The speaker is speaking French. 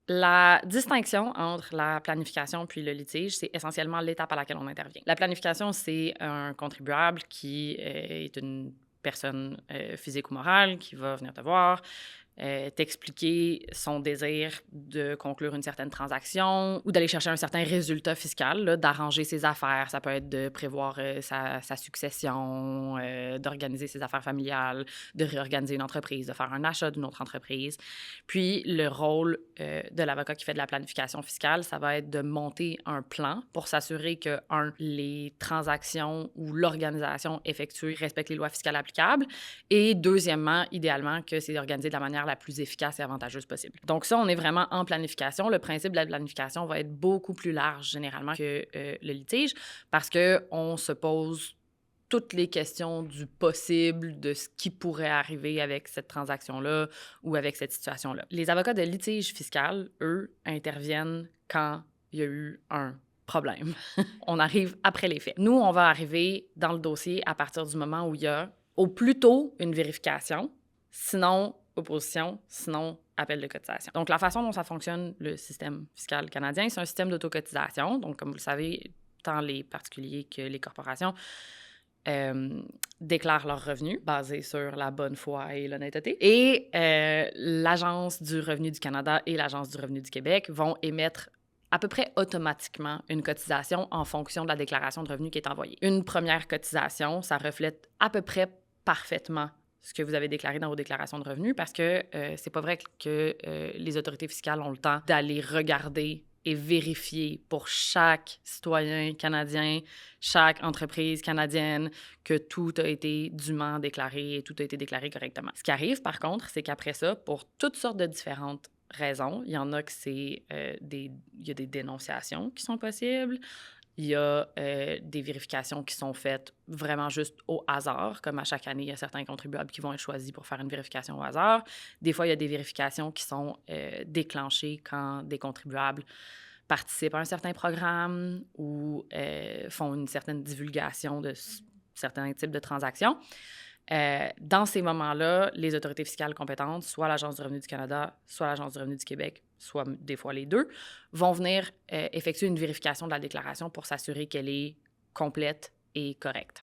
La distinction entre la planification puis le litige, c'est essentiellement l'étape à laquelle on intervient. La planification, c'est un contribuable qui est une personne physique ou morale qui va venir te voir, t'expliquer son désir de conclure une certaine transaction ou d'aller chercher un certain résultat fiscal, là, d'arranger ses affaires. Ça peut être de prévoir sa succession, d'organiser ses affaires familiales, de réorganiser une entreprise, de faire un achat d'une autre entreprise. Puis, le rôle de l'avocat qui fait de la planification fiscale, ça va être de monter un plan pour s'assurer que, un, les transactions ou l'organisation effectuée respectent les lois fiscales applicables et, deuxièmement, idéalement, que c'est organisé de la manière la plus efficace et avantageuse possible. Donc ça, on est vraiment en planification. Le principe de la planification va être beaucoup plus large généralement que le litige parce qu'on se pose toutes les questions du possible, de ce qui pourrait arriver avec cette transaction-là ou avec cette situation-là. Les avocats de litige fiscal, eux, interviennent quand il y a eu un problème. On arrive après les faits. Nous, on va arriver dans le dossier à partir du moment où il y a au plus tôt une vérification, sinon opposition, sinon appel de cotisation. Donc, la façon dont ça fonctionne, le système fiscal canadien, c'est un système d'autocotisation. Donc, comme vous le savez, tant les particuliers que les corporations déclarent leurs revenus basés sur la bonne foi et l'honnêteté. Et l'Agence du revenu du Canada et l'Agence du revenu du Québec vont émettre à peu près automatiquement une cotisation en fonction de la déclaration de revenus qui est envoyée. Une première cotisation, ça reflète à peu près parfaitement ce que vous avez déclaré dans vos déclarations de revenus parce que c'est pas vrai que les autorités fiscales ont le temps d'aller regarder et vérifier pour chaque citoyen canadien, chaque entreprise canadienne, que tout a été dûment déclaré et tout a été déclaré correctement. Ce qui arrive, par contre, c'est qu'après ça, pour toutes sortes de différentes raisons, il y en a que c'est il y a des dénonciations qui sont possibles, il y a des vérifications qui sont faites vraiment juste au hasard, comme à chaque année, il y a certains contribuables qui vont être choisis pour faire une vérification au hasard. Des fois, il y a des vérifications qui sont déclenchées quand des contribuables participent à un certain programme ou font une certaine divulgation de certains types de transactions. Dans ces moments-là, les autorités fiscales compétentes, soit l'Agence du revenu du Canada, soit l'Agence du revenu du Québec, soit des fois les deux, vont venir effectuer une vérification de la déclaration pour s'assurer qu'elle est complète et correcte.